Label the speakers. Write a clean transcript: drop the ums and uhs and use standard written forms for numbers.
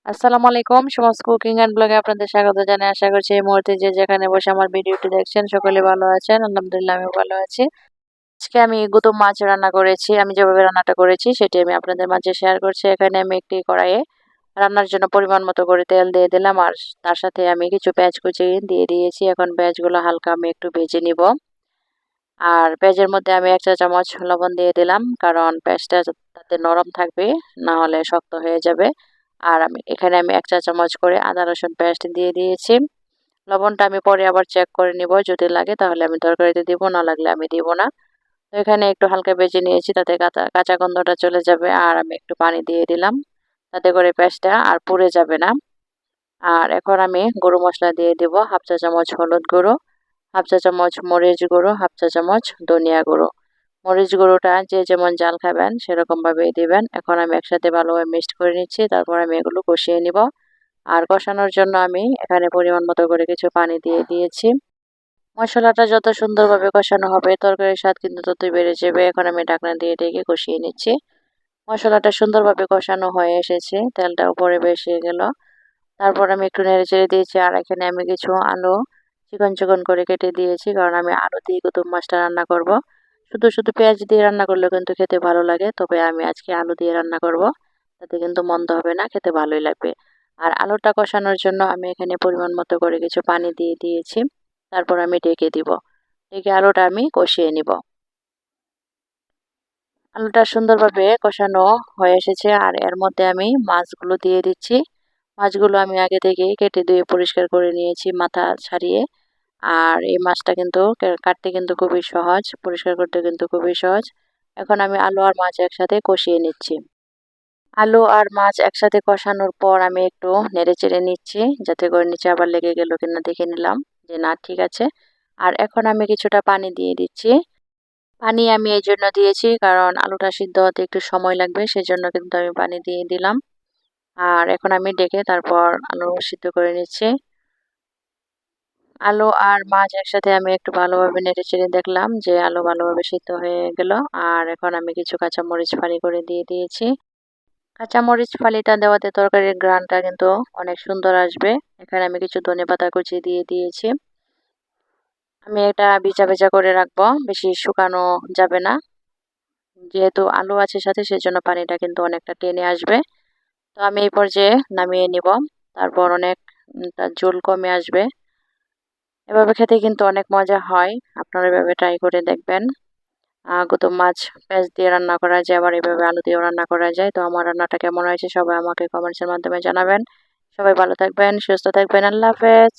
Speaker 1: আসসালামু আলাইকুম। সমাজ কুকিং অ্যান্ড ব্লগে আপনাদের স্বাগত জানাই। আশা করছি এই মুহূর্তে যে যেখানে বসে আমার ভিডিওটি দেখছেন সকলে ভালো আছেন। আলহামদুলিল্লাহ আমিও ভালো আছি। আজকে আমি গুতুম মাছ রান্না করেছি। আমি যেভাবে রান্নাটা করেছি সেটি আমি আপনাদের মাঝে শেয়ার করছি। এখানে আমি একটি কড়াইয়ে রান্নার জন্য পরিমাণ মতো করে তেল দিয়ে দিলাম আর তার সাথে আমি কিছু পেঁয়াজ কুচি দিয়ে দিয়েছি। এখন পেঁয়াজগুলো হালকা আমি একটু ভেজে নিব। আর পেঁয়াজের মধ্যে আমি ১ চা চামচ লবণ দিয়ে দিলাম, কারণ পেঁয়াজটা তাতে নরম থাকবে, না হলে শক্ত হয়ে যাবে। আর এখানে আমি ১ চা চামচ করে আদা রসুন পেস্ট দিয়ে দিয়েছি। লবণটা আমি পরে আবার চেক করে নিব, যদি লাগে তাহলে আমি তরকারিতে দিব, না লাগলে আমি দিব না। তো এখানে একটু হালকা ভেজে নিয়েছি, তাতে কাঁচা কাঁচা গন্ধটা চলে যাবে। আর আমি একটু পানি দিয়ে দিলাম, তাতে করে পেঁয়াজটা আর পুড়ে যাবে না। আর এখন আমি গুঁড়ো মশলা দিয়ে দিব, 1/2 চা চামচ হলুদ গুঁড়ো, 1/2 চা চামচ মরিচ গুঁড়ো, 1/2 চা চামচ ধনিয়া গুঁড়ো। মরিচ গুঁড়োটা যে যেমন ঝাল খাবেন সেরকমভাবেই দিবেন। এখন আমি একসাথে ভালোভাবে মিক্সড করে নিচ্ছি, তারপর আমি এগুলো কষিয়ে নিব। আর কষানোর জন্য আমি এখানে পরিমাণ মতো করে কিছু পানি দিয়ে দিয়েছি। মশলাটা যত সুন্দরভাবে কষানো হবে তরকারির স্বাদ কিন্তু ততই বেড়ে যাবে। এখন আমি ঢাকনা দিয়ে ঢেকে কষিয়ে নিচ্ছি। মশলাটা সুন্দরভাবে কষানো হয়ে এসেছে, তেলটা উপরে ভেসে গেল। তারপর আমি একটু নেড়েচেড়ে দিয়েছি। আর এখানে আমি কিছু আলু চিকন চিকন করে কেটে দিয়েছি, কারণ আমি আলু দিয়ে গুতুম মাছটা রান্না করব। শুধু শুধু পেঁয়াজ দিয়ে রান্না করলেও কিন্তু খেতে ভালো লাগে, তবে আমি আজকে আলু দিয়ে রান্না করব। তাতে কিন্তু মন্দ হবে না, খেতে ভালোই লাগবে। আর আলুটা কষানোর জন্য আমি এখানে পরিমাণ মতো করে কিছু পানি দিয়ে দিয়েছি। তারপর আমি ঢেকে দিব। ঢেকে আলুটা আমি কষিয়ে নিব। আলুটা সুন্দরভাবে কষানো হয়ে এসেছে, আর এর মধ্যে আমি মাছগুলো দিয়ে দিচ্ছি। মাছগুলো আমি আগে থেকেই কেটে ধুয়ে পরিষ্কার করে নিয়েছি, মাথা ছাড়িয়ে। আর এই মাছটা কিন্তু কাটতে কিন্তু খুবই সহজ, পরিষ্কার করতে কিন্তু খুবই সহজ। এখন আমি আলু আর মাছ একসাথে কষিয়ে নিচ্ছি। আলু আর মাছ একসাথে কষানোর পর আমি একটু নেড়েচেড়ে নিচ্ছি, যাতে করে নিচে আবার লেগে গেল কিনা দেখে নিলাম যে না, ঠিক আছে। আর এখন আমি কিছুটা পানি দিয়ে দিচ্ছি। পানি আমি এই জন্য দিয়েছি কারণ আলুটা সিদ্ধ হতে একটু সময় লাগবে, সেজন্য কিন্তু আমি পানি দিয়ে দিলাম। আর এখন আমি ডেকে তারপর আলু সিদ্ধ করে নিচ্ছি। আলু আর মাছ একসাথে আমি একটু ভালোভাবে নেড়েচেড়ে দেখলাম যে আলু ভালোভাবে সিদ্ধ হয়ে গেল। আর এখন আমি কিছু কাঁচামরিচ ফালি করে দিয়ে দিয়েছি। কাঁচামরিচ ফালিটা দেওয়াতে তরকারির ঘ্রাণটা কিন্তু অনেক সুন্দর আসবে। এখানে আমি কিছু ধনেপাতা কুচি দিয়ে দিয়েছি। আমি এটা ভিজা ভেজা করে রাখবো, বেশি শুকানো যাবে না। যেহেতু আলু আছে সাথে, সেজন্য পানিটা কিন্তু অনেকটা টেনে আসবে। তো আমি এই পর্যায়ে নামিয়ে নিব। তারপর অনেক তার ঝোল কমে আসবে। এভাবে খেতে কিন্তু অনেক মজা হয়। আপনারা এভাবে ট্রাই করে দেখবেন। গুতুম মাছ পেঁয়াজ দিয়ে রান্না করা যায়, আবার এভাবে আলু দিয়েও রান্না করা যায়। তো আমার রান্নাটা কেমন হয়েছে সবাই আমাকে কমেন্টসের মাধ্যমে জানাবেন। সবাই ভালো থাকবেন, সুস্থ থাকবেন। আল্লাহ হাফেজ।